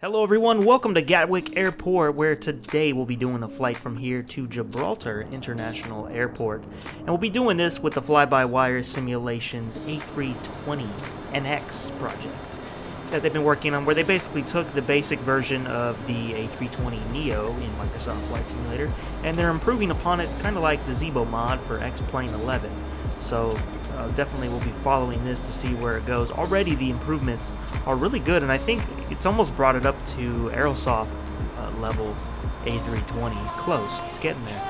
Hello everyone, welcome to Gatwick Airport, where today we'll be doing a flight from here to Gibraltar International Airport. And we'll be doing this with the FlyByWire Simulations A32NX project that they've been working on, where they basically took the basic version of the A320neo in Microsoft Flight Simulator, and they're improving upon it, kind of like the Zebo mod for X-Plane 11. So definitely we'll be following this to see where it goes. Already the improvements are really good, and I think it's almost brought it up to Aerosoft level A320. Close, it's getting there.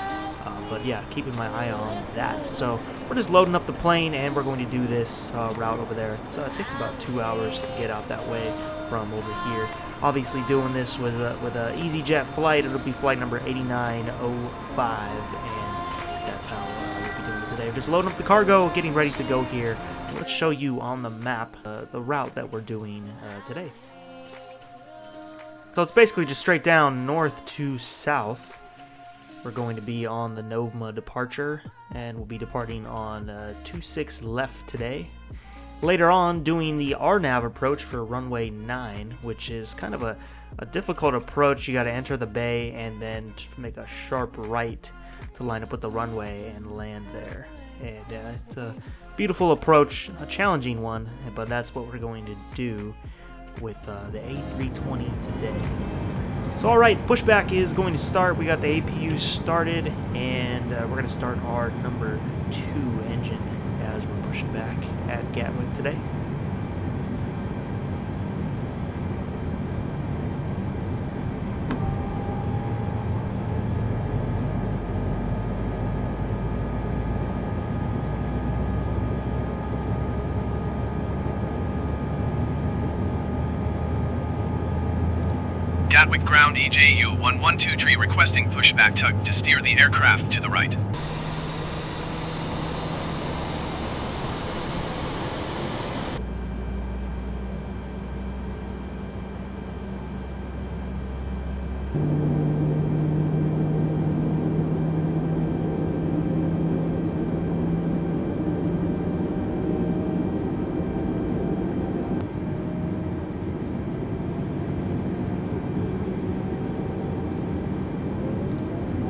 But yeah, keeping my eye on that. So we're just loading up the plane, and we're going to do this route over there. It takes about 2 hours to get out that way from over here. Obviously doing this with a EasyJet flight. It'll be flight number 8905, and that's how we'll be doing it today. We're just loading up the cargo, getting ready to go here. Let's show you on the map the route that we're doing today. So it's basically just straight down north to south. We're going to be on the Novma departure, and we'll be departing on 26 left today. Later on, doing the RNAV approach for runway 9, which is kind of a difficult approach. You got to enter the bay and then make a sharp right to line up with the runway and land there. And it's a beautiful approach, a challenging one, but that's what we're going to do with the A320 today. So alright, pushback is going to start. We got the APU started, and we're going to start our number 2 engine as we're pushing back at Gatwick today. Gatwick ground EJU 1123 requesting pushback tug to steer the aircraft to the right.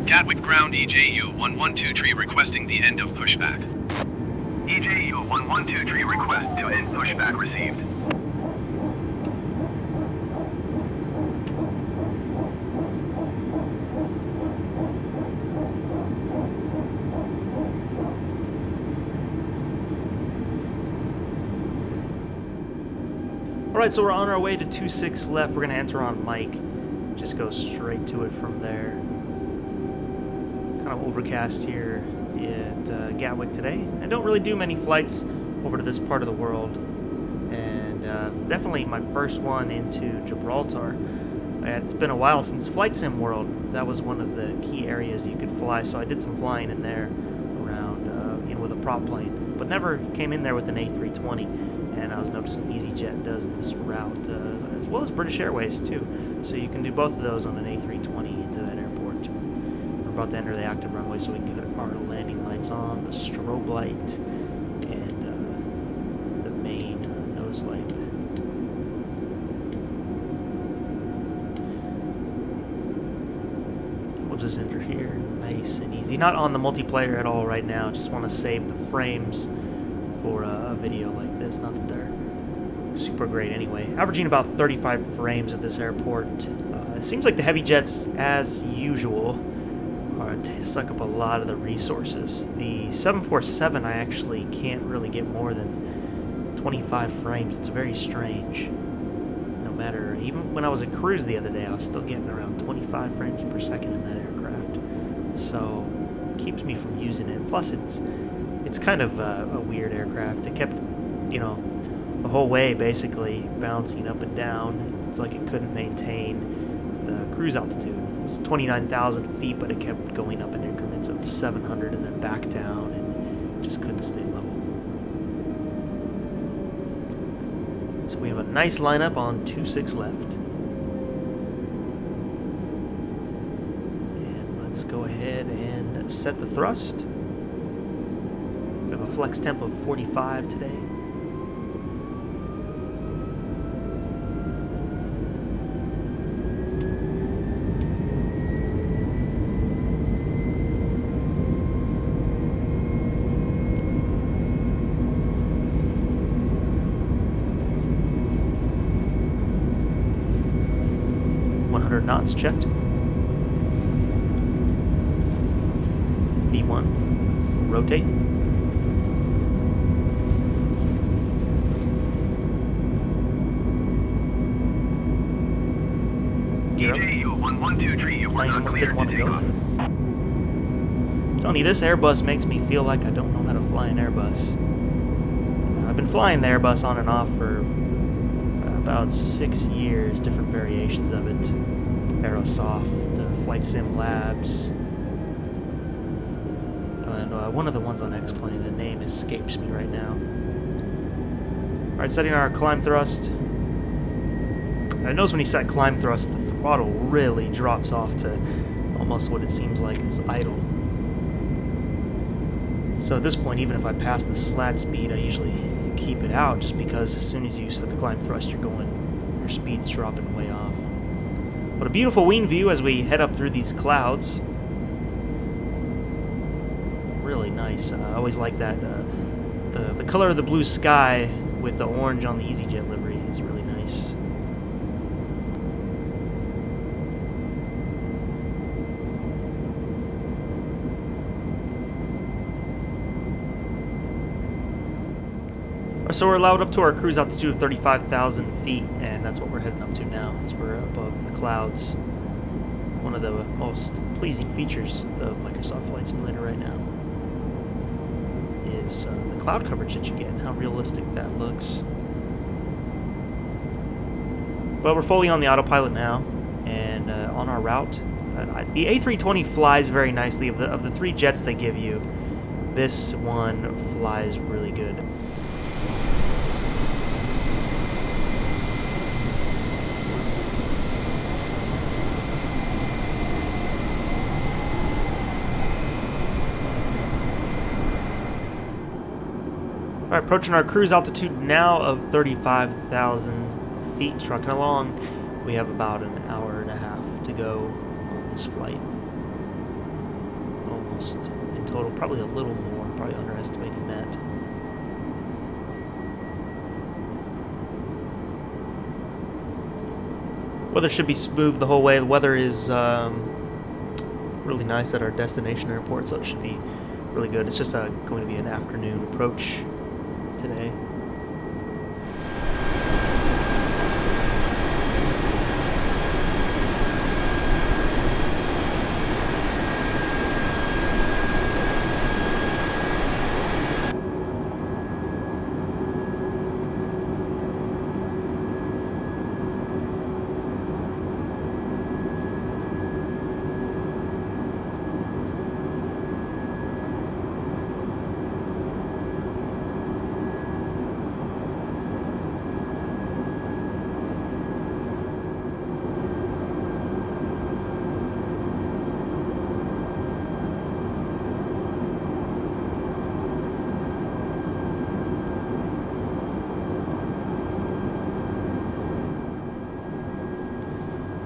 Gatwick ground EJU 1123 requesting the end of pushback. EJU 1123 request to end pushback received. Alright, so we're on our way to 26 left. We're going to enter on Mike. Just go straight to it from there. Kind of overcast here at Gatwick today. I don't really do many flights over to this part of the world, and definitely my first one into Gibraltar. It's been a while since Flight Sim World. That was one of the key areas you could fly, so I did some flying in there around, with a prop plane, but never came in there with an A320. And I was noticing EasyJet does this route as well as British Airways too, so you can do both of those on an A320 into that airport. About to enter the active runway, so we can put our landing lights on, the strobe light, and the main nose light. We'll just enter here, nice and easy. Not on the multiplayer at all right now. Just want to save the frames for a video like this. Not that they're super great anyway. Averaging about 35 frames at this airport. It seems like the heavy jets, as usual, suck up a lot of the resources. The 747, I actually can't really get more than 25 frames. It's very strange. No matter, even when I was at cruise the other day, I was still getting around 25 frames per second in that aircraft. So it keeps me from using it. Plus, it's kind of a weird aircraft. It kept, the whole way basically bouncing up and down. It's like it couldn't maintain the cruise altitude. It was 29,000 feet, but it kept going up in increments of 700 and then back down, and just couldn't stay level. So we have a nice lineup on 26 left. And let's go ahead and set the thrust. We have a flex temp of 45 today. Ailerons checked. V1. Rotate. Gear up. EJU 112 you are Plane not almost cleared didn't to want to take go. off. Tony, this Airbus makes me feel like I don't know how to fly an Airbus. I've been flying the Airbus on and off for about 6 years, different variations of it. Aerosoft, Flight Sim Labs, and one of the ones on X-Plane, the name escapes me right now. Alright, setting our climb thrust. I notice when you set climb thrust, the throttle really drops off to almost what it seems like is idle. So at this point, even if I pass the slat speed, I usually keep it out, just because as soon as you set the climb thrust, your speed's dropping way off. But a beautiful wing view as we head up through these clouds. Really nice. I always like that. The color of the blue sky with the orange on the EasyJet livery is really nice. So we're allowed up to our cruise altitude of 35,000 feet, and that's what we're heading up to now, as we're above the clouds. One of the most pleasing features of Microsoft Flight Simulator right now is the cloud coverage that you get and how realistic that looks. But we're fully on the autopilot now, and on our route. The A320 flies very nicely. Of the 3 jets they give you, this one flies really good. Alright, approaching our cruise altitude now of 35,000 feet, trucking along. We have about an hour and a half to go on this flight. Almost in total, probably a little more, probably underestimating that. Weather should be smooth the whole way. The weather is really nice at our destination airport, so it should be really good. It's just going to be an afternoon approach today.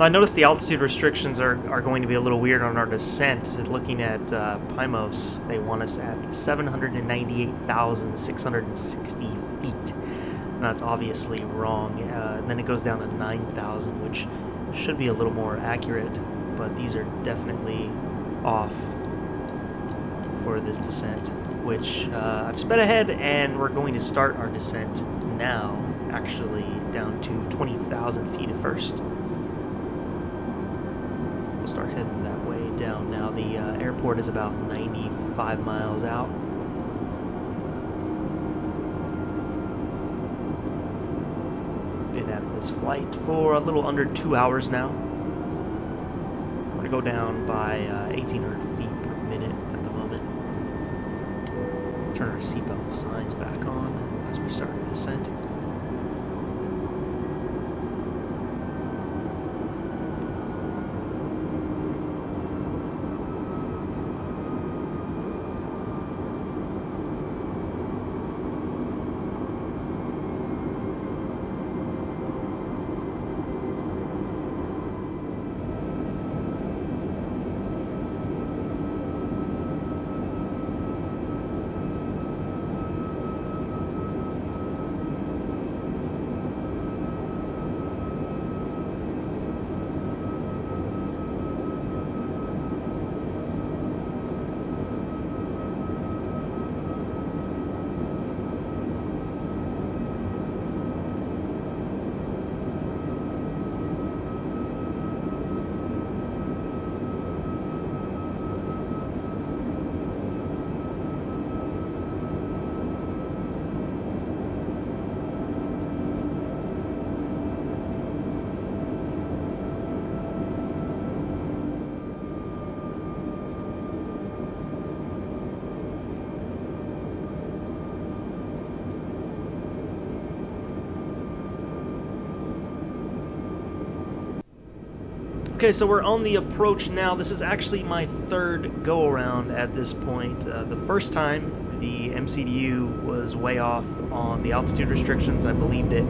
I noticed the altitude restrictions are going to be a little weird on our descent. Looking at Pymos, they want us at 798,660 feet. And that's obviously wrong. And then it goes down to 9,000, which should be a little more accurate, but these are definitely off for this descent, which I've sped ahead, and we're going to start our descent now, actually down to 20,000 feet at first. We'll start heading that way down now. The airport is about 95 miles out. Been at this flight for a little under 2 hours now. We're going to go down by 1,800 feet per minute at the moment. Turn our seatbelt signs back on as we start the descent. Okay, so we're on the approach now. This is actually my third go-around at this point. The first time, the MCDU was way off on the altitude restrictions. I believed it,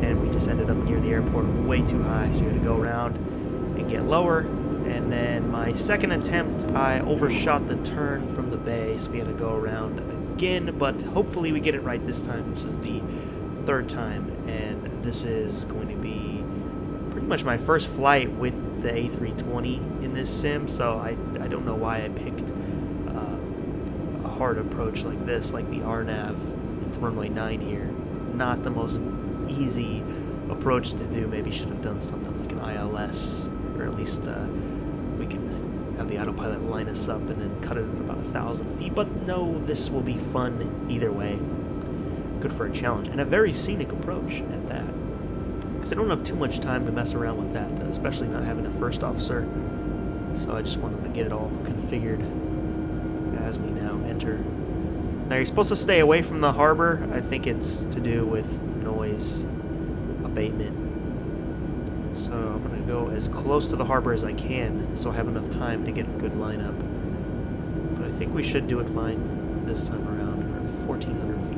and we just ended up near the airport way too high, so we had to go around and get lower. And then my second attempt, I overshot the turn from the bay, so we had to go around again, but hopefully we get it right this time. This is the third time, and this is going to be pretty much my first flight with the A320 in this sim, so I don't know why I picked a hard approach like this, like the RNAV into runway 9 here. Not the most easy approach to do. Maybe should have done something like an ILS, or at least we can have the autopilot line us up and then cut it at about 1,000 feet. But no, this will be fun either way. Good for a challenge, and a very scenic approach at that. Because I don't have too much time to mess around with that, especially not having a first officer. So I just wanted to get it all configured as we now enter. Now you're supposed to stay away from the harbor. I think it's to do with noise abatement. So I'm going to go as close to the harbor as I can so I have enough time to get a good lineup. But I think we should do it fine this time around, around 1,400 feet.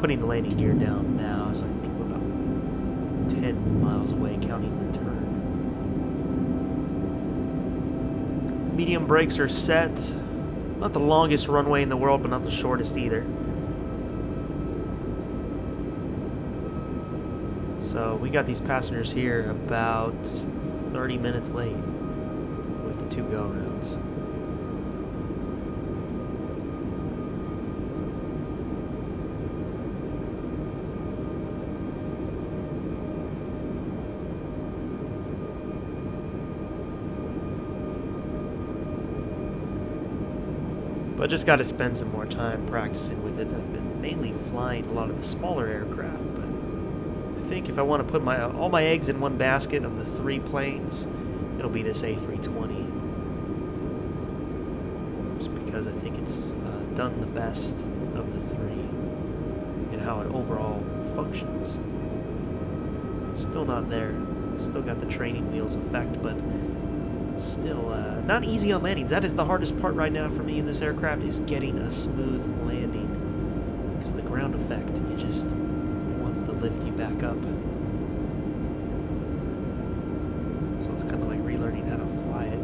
Putting the landing gear down now, as I think we're about 10 miles away, counting the turn. Medium brakes are set. Not the longest runway in the world, but not the shortest either. So we got these passengers here about 30 minutes late with the 2 go-arounds. But I just got to spend some more time practicing with it. I've been mainly flying a lot of the smaller aircraft, but I think if I want to put all my eggs in one basket of the 3 planes, it'll be this A320. Just because I think it's done the best of the 3 and how it overall functions. Still not there. Still got the training wheels effect, but still not easy on landings. That is the hardest part right now for me in this aircraft, is getting a smooth landing. Because the ground effect, it wants to lift you back up. So it's kind of like relearning how to fly it.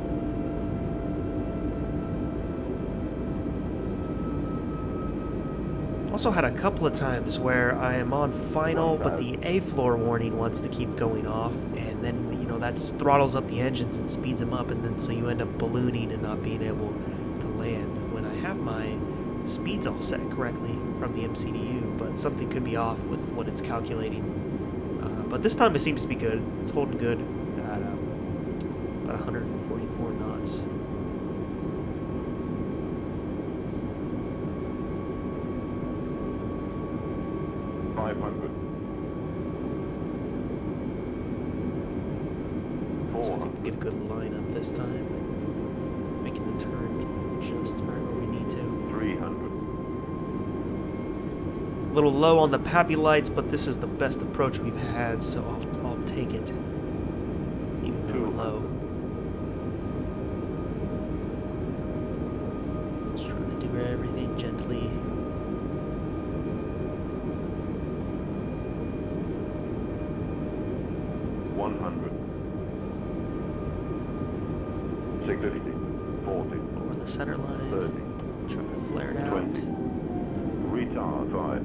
Also had a couple of times where I am on final, but the A-floor warning wants to keep going off, and then that throttles up the engines and speeds them up, and then so you end up ballooning and not being able to land when I have my speeds all set correctly from the MCDU, but something could be off with what it's calculating. But this time it seems to be good. It's holding good at about 144 knots. So I think we'll get a good lineup this time. Making the turn just right where we need to. 300. A little low on the PAPI lights, but this is the best approach we've had, so I'll take it. Even though we're low. Just trying to do everything gently. Over the center line. 30. Trying to flare it out. 20. Retard 5.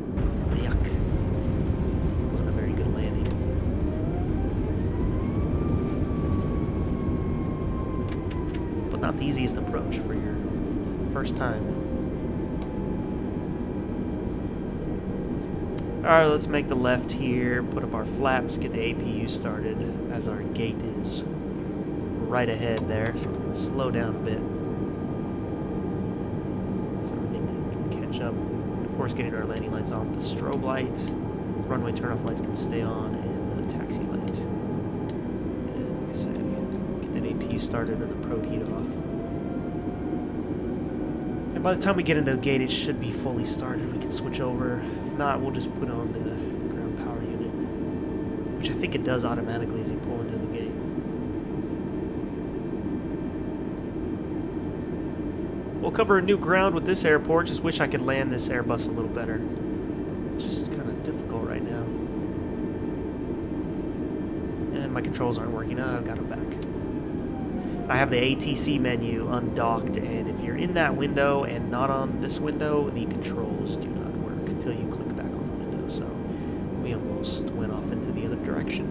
Yuck. Wasn't a very good landing. But not the easiest approach for your first time. Alright, let's make the left here, put up our flaps, get the APU started as our gate is right ahead there, so we'll slow down a bit so everything can catch up. And of course, getting our landing lights off, the strobe light, runway turnoff lights can stay on, and the taxi light. And like I said, get that APU started and the probe heat off. And And by the time we get into the gate, it should be fully started. We can switch over. If not, we'll just put on the ground power unit, which I think it does automatically as you pull into the gate. We'll cover a new ground with this airport. Just wish I could land this Airbus a little better. It's just kind of difficult right now. And my controls aren't working. Oh, I've got them back. I have the ATC menu undocked, and if you're in that window and not on this window, the controls do not work until you click back on the window. So we almost went off into the other direction.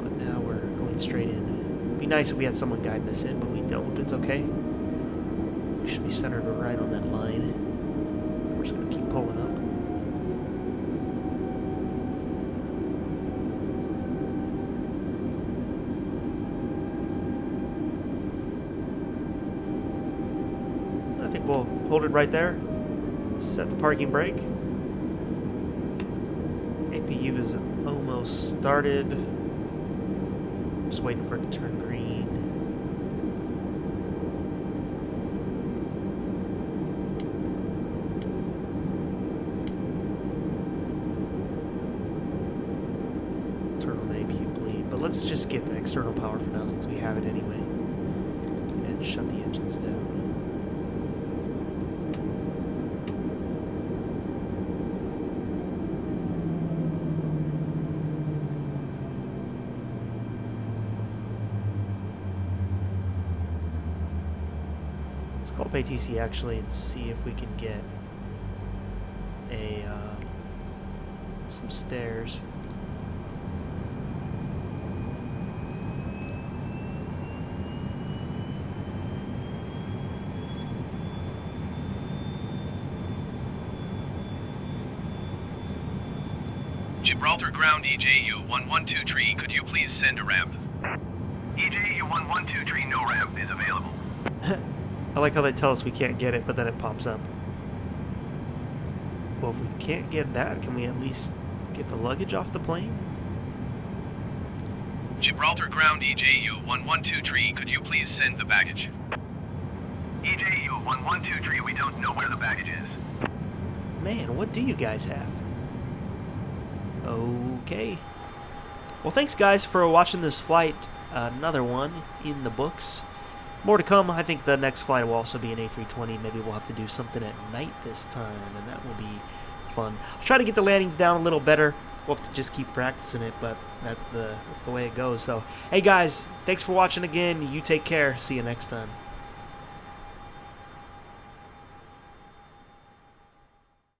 But now we're going straight in. It'd be nice if we had someone guiding us in, but we don't. It's okay. We should be centered right on that line. We're just going to keep pulling up. I think we'll hold it right there. Set the parking brake. APU is almost started. Just waiting for it to turn green. Turn on the APU bleed. But let's just get the external power for now since we have it anyway. And shut the engines down. Call up ATC actually and see if we can get a some stairs. Gibraltar ground EJU 112 tree, could you please send a ramp? EJU 112 tree, no ramp is available. I like how they tell us we can't get it, but then it pops up. Well, if we can't get that, can we at least get the luggage off the plane? Gibraltar ground EJU 112 tree, could you please send the baggage? EJU 112 tree, we don't know where the baggage is. Man, what do you guys have? Okay. Well, thanks guys for watching this flight. Another one in the books. More to come. I think the next flight will also be an A320. Maybe we'll have to do something at night this time, and that will be fun. I'll try to get the landings down a little better. We'll have to just keep practicing it, but that's the way it goes. So, hey guys, thanks for watching again. You take care. See you next time.